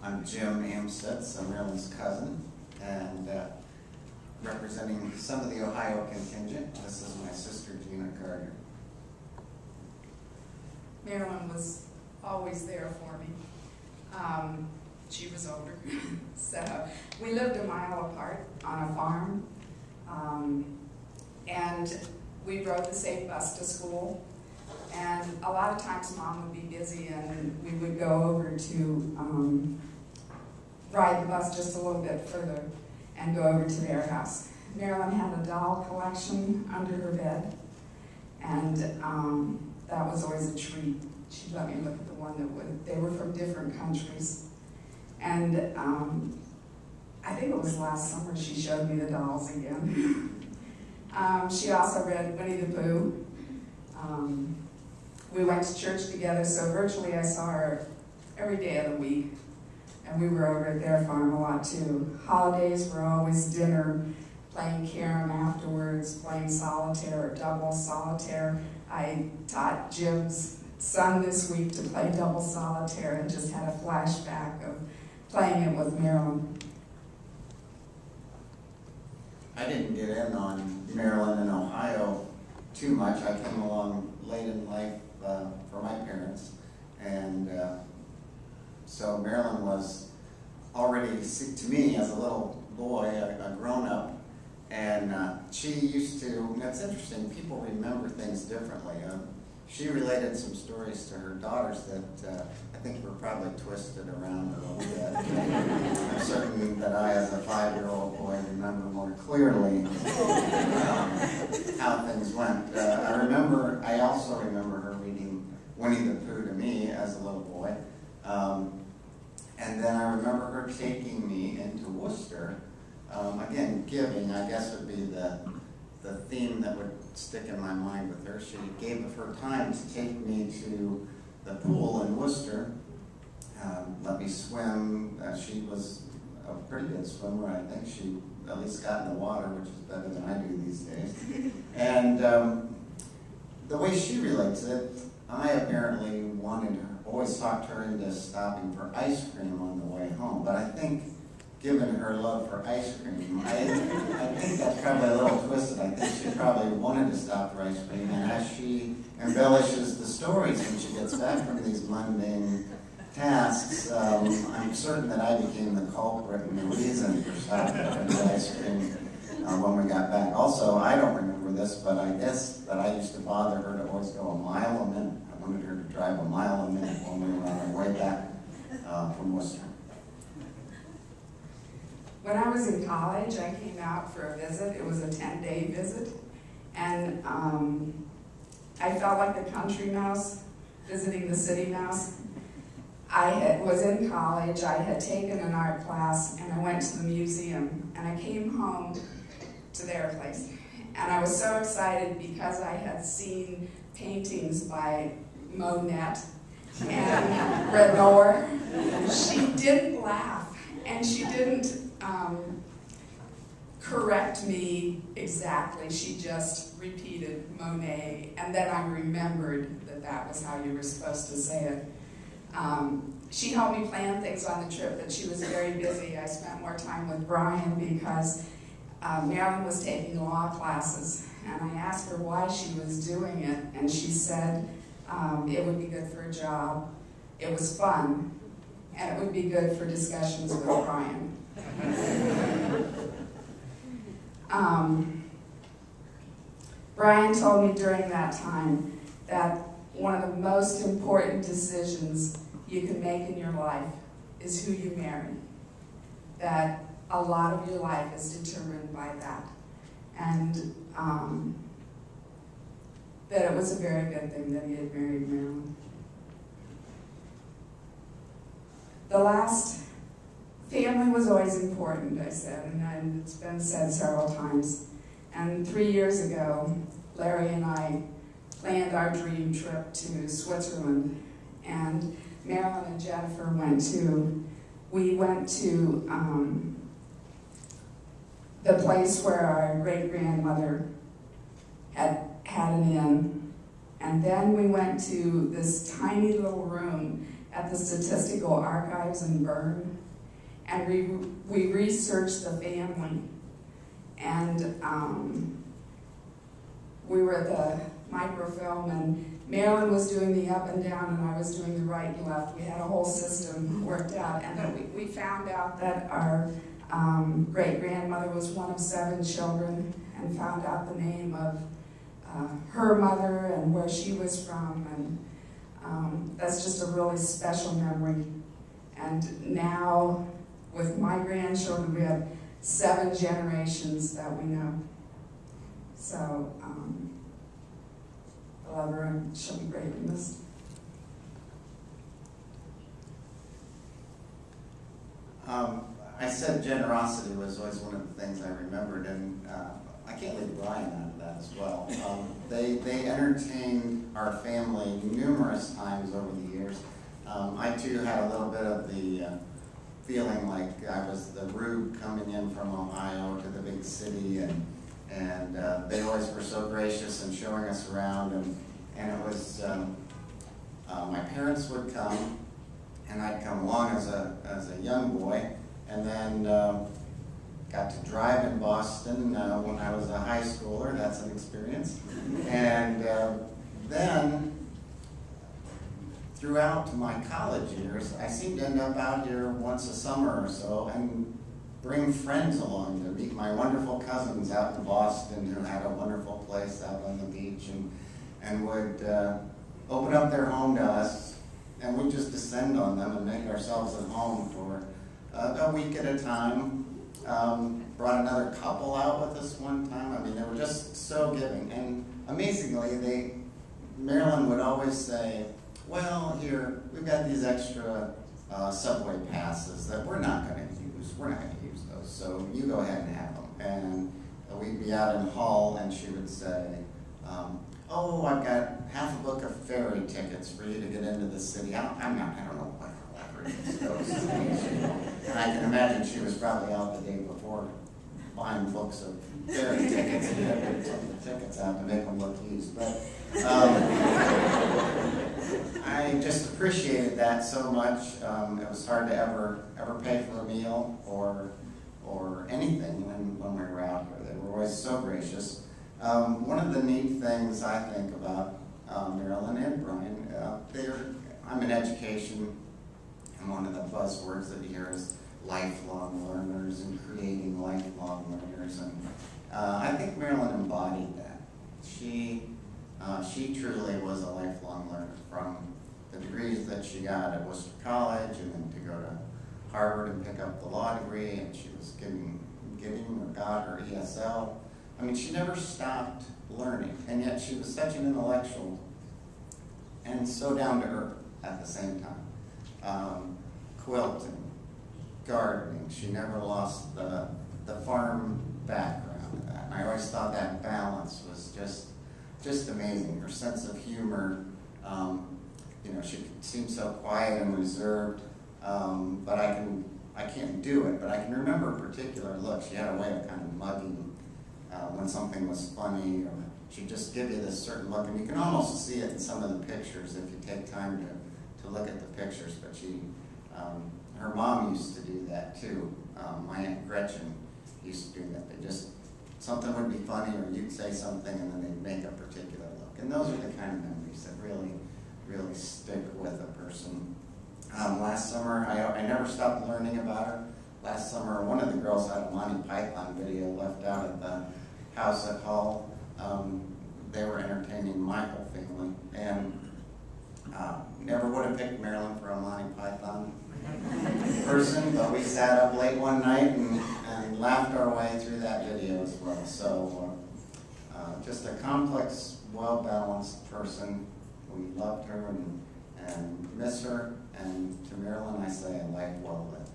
I'm Jim Amstutz, I'm Marilyn's cousin, and representing some of the Ohio contingent, this is my sister Gina Gardner. Marilyn was always there for me. She was older, so we lived a mile apart on a farm, and we rode the safe bus to school. And a lot of times Mom would be busy and we would go over to ride the bus just a little bit further and go over to their house. Marilyn had a doll collection under her bed, and that was always a treat. She'd let me look at the one that they were from different countries. And I think it was last summer she showed me the dolls again. She also read Winnie the Pooh. We went to church together, so virtually I saw her every day of the week. And we were over at their farm a lot too. Holidays were always dinner, playing carom afterwards, playing solitaire or double solitaire. I taught Jim's son this week to play double solitaire and just had a flashback of playing it with Marilyn. I didn't get in on Marilyn in Ohio too much. I came along late in life for my parents, and so Marilyn was already, to me as a little boy, a grown-up, and she used to, it's interesting, people remember things differently. She related some stories to her daughters that I think were probably twisted around a little bit. I'm certain that I, as a 5-year-old boy, remember more clearly how things went. I also remember her reading Winnie the Pooh to me as a little boy. And then I remember her taking me into Worcester. Again, giving, I guess, would be the theme that would stick in my mind with her. She gave of her time to take me to the pool in Worcester, let me swim. She was a pretty good swimmer. I think she at least got in the water, which is better than I do these days. And the way she relates it, I apparently always talked her into stopping for ice cream on the way home. But I think, given her love for ice cream, I think that's probably a little twisted. I think she probably wanted to stop for ice cream, and as she embellishes the stories when she gets back from these mundane tasks, I'm certain that I became the culprit and the reason for stopping for the ice cream when we got back. Also, I don't remember this, but I guess that I used to bother her to always go a mile a minute. I wanted her to drive a mile a minute when we were on our way back from Worcester. When I was in college, I came out for a visit. It was a 10-day visit, and I felt like the country mouse visiting the city mouse. I was in college, I had taken an art class, and I went to the museum, and I came home to their place. And I was so excited because I had seen paintings by Monet and Renoir. She didn't laugh, and she didn't correct me exactly. She just repeated Monet, and then I remembered that that was how you were supposed to say it. She helped me plan things on the trip, but she was very busy. I spent more time with Brian because Marilyn was taking law classes, and I asked her why she was doing it, and she said it would be good for a job, it was fun, and it would be good for discussions with Brian. Brian told me during that time that one of the most important decisions you can make in your life is who you marry. That a lot of your life is determined by that. And that it was a very good thing that he had married Marilyn. The last, family was always important, I said, and it's been said several times. And 3 years ago, Larry and I planned our dream trip to Switzerland, and Marilyn and Jennifer went too. We went to the place where our great-grandmother had an inn, and then we went to this tiny little room at the Statistical Archives in Bern, and we researched the family. And we were at the microfilm, and Marilyn was doing the up and down, and I was doing the right and left. We had a whole system worked out, and then we found out that our great-grandmother was one of 7 children, and found out the name of her mother and where she was from, and that's just a really special memory. And now, with my grandchildren, we have 7 generations that we know. So, I love her, and she'll be greatly missed. I said generosity was always one of the things I remembered, and I can't leave Brian out of that as well. They entertained our family numerous times over the years. I too had a little bit of the feeling like I was the rube coming in from Ohio to the big city, and they always were so gracious in showing us around, and it was, my parents would come, and I'd come along as a young boy, and then got to drive in Boston when I was a high schooler. That's an experience. And then, throughout my college years, I seemed to end up out here once a summer or so and bring friends along to meet my wonderful cousins out in Boston who had a wonderful place out on the beach, and would open up their home to us, and we'd just descend on them and make ourselves at home for a week at a time. Brought another couple out with us one time. I mean, they were just so giving. And amazingly, Marilyn would always say, well, here, we've got these extra subway passes that we're not going to use. We're not going to use those, so you go ahead and have them. And we'd be out in Hull, and she would say, oh, I've got half a book of ferry tickets for you to get into the city. I don't know what her leverage is, those things, you know. And I can imagine she was probably out the day before buying books of ferry tickets and never took the tickets out to make them look used. But I just appreciated that so much. It was hard to ever pay for a meal or anything when we were out here. They were always so gracious. One of the neat things I think about Marilyn and Brian, I'm in education, and one of the buzzwords that you hear is lifelong learners and creating lifelong learners, and I think Marilyn embodied that. She truly was a lifelong learner, from the degrees that she got at Worcester College, and then to go to Harvard and pick up the law degree, and she was getting or got her ESL. I mean, she never stopped learning, and yet she was such an intellectual and so down to earth at the same time. Quilting, gardening, she never lost the farm background of that. And I always thought that balance was just amazing. Her sense of humor, you know, she seemed so quiet and reserved, but I can't do it, but I can remember a particular look. She had a way of kind of mugging when something was funny, or she'd just give you this certain look, and you can almost see it in some of the pictures if you take time to look at the pictures. But her mom used to do that too. My Aunt Gretchen used to do that. Something would be funny, or you'd say something, and then they'd make a particular look. And those are the kind of memories that really stick with a person. Last summer, I never stopped learning about her. Last summer, one of the girls had a Monty Python video left out at the house at Hull. They were entertaining my whole family, and never would have picked Marilyn for a Monty Python person, but we sat up late one night and laughed our way through that video as well. So just a complex, well-balanced person. We loved her and miss her, and to Marilyn I say a life well lived.